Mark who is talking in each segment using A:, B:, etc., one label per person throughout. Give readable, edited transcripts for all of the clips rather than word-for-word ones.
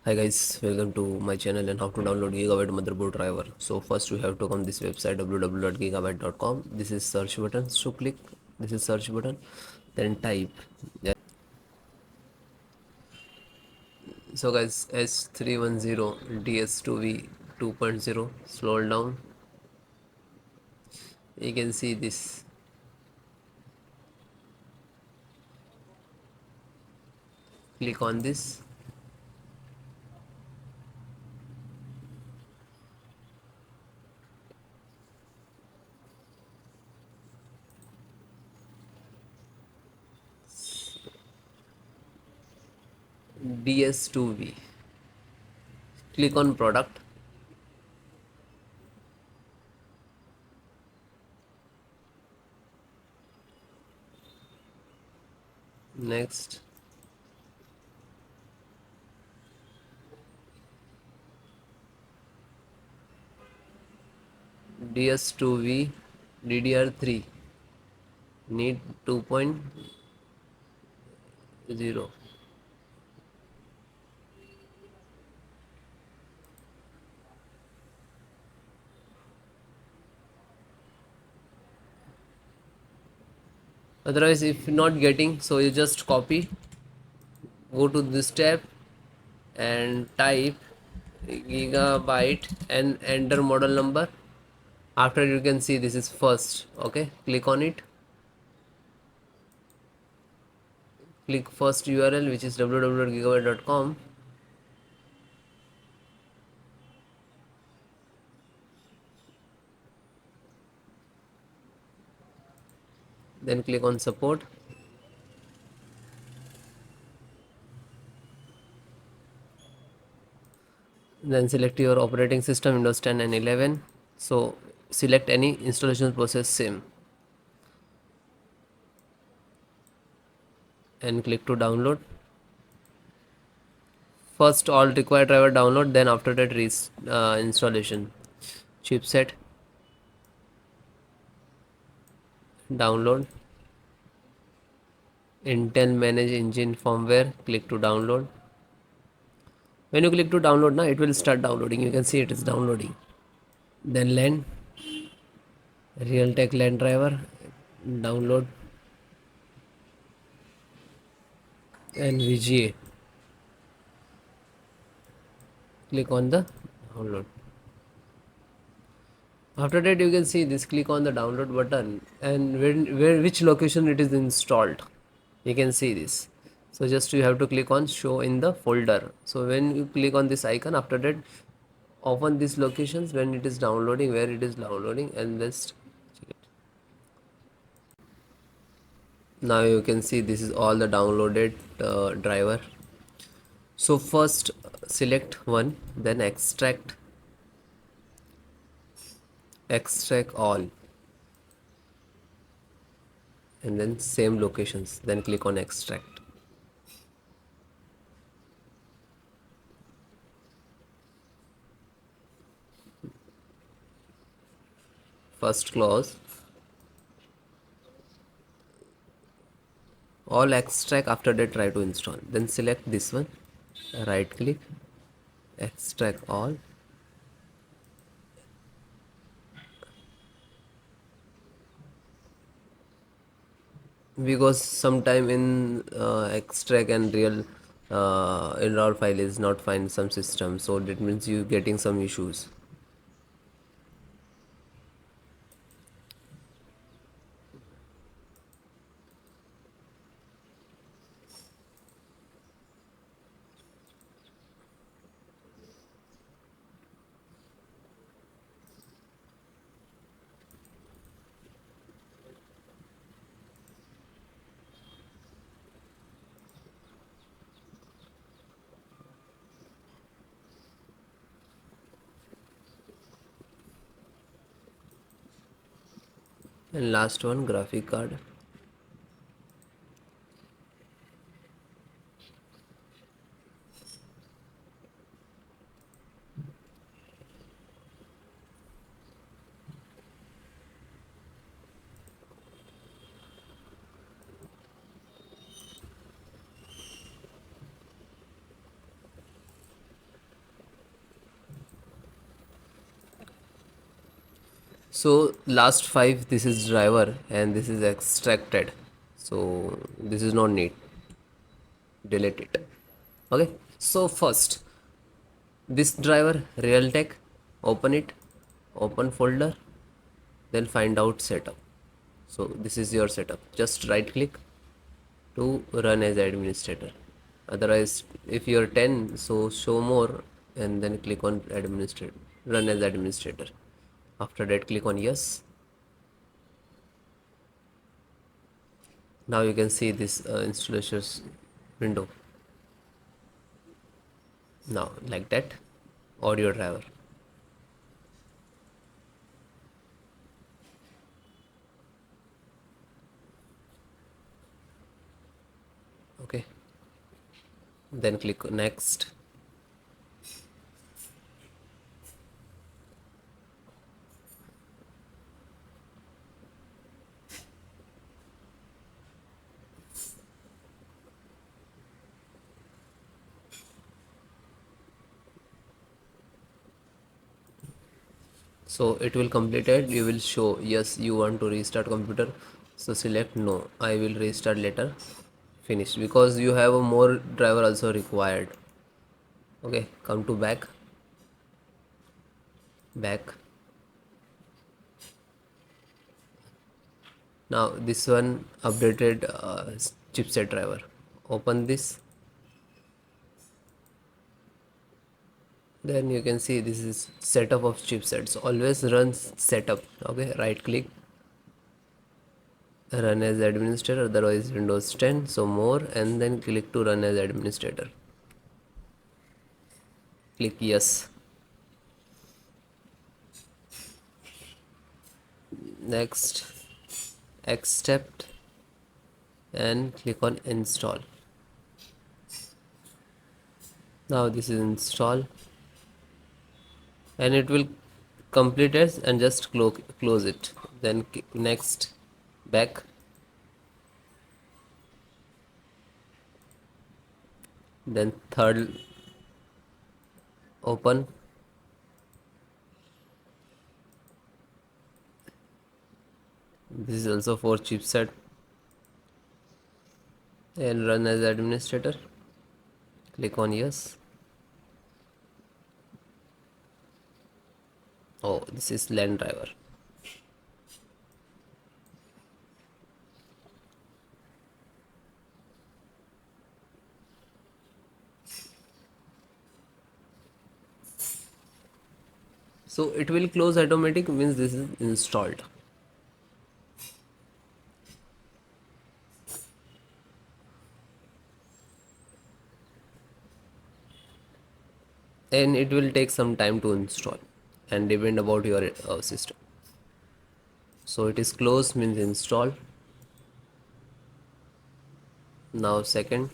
A: Hi guys, welcome to my channel and how to download Gigabyte motherboard driver. So first we have to come this website www.gigabyte.com. This is search button. So click this is search button, then type. Yeah. So guys, H310 DS2V 2.0. Scroll down. You can see this. Click on this. DS2V. Click on product. Next. DS2V DDR3 need 2.0. Otherwise, if not getting, so you just copy, go to this tab and type gigabyte and enter model number. After you can see this is first. Okay, click on it. Click first URL, which is www.gigabyte.com. Then click on support. Then select your operating system, Windows 10 and 11. So select any installation process same and click to download. First all required driver download, then after that installation. Chipset download. Intel manage engine firmware. Click to download. When you click to download now, it will start downloading. You can see it is downloading. Then LAN, Realtek LAN driver, download, and VGA. Click on the download. After that, you can see this. Click on the download button and which location it is installed. You can see this. So just you have to click on show in the folder. So when you click on this icon, after that, open these locations when it is downloading, where it is downloading, and just check it. Now you can see this is all the downloaded driver. So first select one, then extract all, and then same locations, then click on extract. First close all, extract, after that try to install, then select this one, right click, extract all, because sometime in extract and real in raw file is not find some system, so that means you getting some issues. And last one, graphic card. So last five, this is driver and this is extracted, so this is not need, delete it. Okay, so first this driver realtek, open it, open folder, then find out setup. So this is your setup, just right click to run as administrator. Otherwise if you're 10, so show more and then click on administrator, run as administrator. After that click on yes. Now you can see this installations window now, like that. Audio driver. Okay, then click next. So it will complete it, you will show yes you want to restart computer, so select no, I will restart later, finish, because you have a more driver also required. Okay, come to back. Now this one updated chipset driver, open this, then you can see this is setup of chipsets, always run setup. Okay, right click, run as administrator, otherwise Windows 10, so more, and then click to run as administrator, click yes. Next, accept and click on install. Now this is install and it will complete it, and just close it, then next, back, then third, open, this is also for chipset, and run as administrator, click on yes. Oh, this is LAN driver. So it will close automatic, means this is installed. And it will take some time to install and depend about your system. So it is closed, means install. Now second,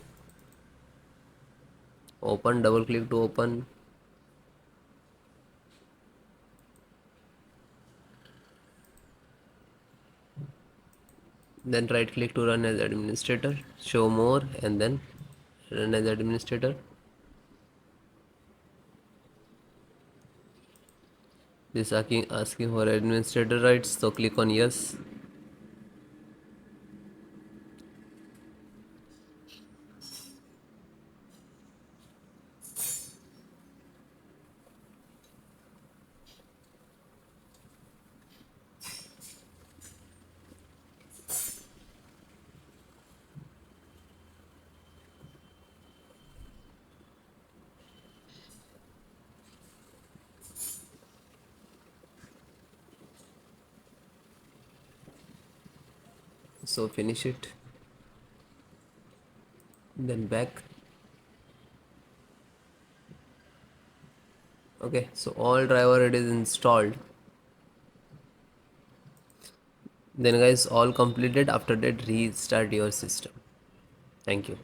A: open, double click to open, then right click to run as administrator, show more, and then run as administrator. This asking for administrator rights, so click on yes. So finish it, then back. Okay, so all driver it is installed. Then guys, all completed. After that, restart your system. Thank you.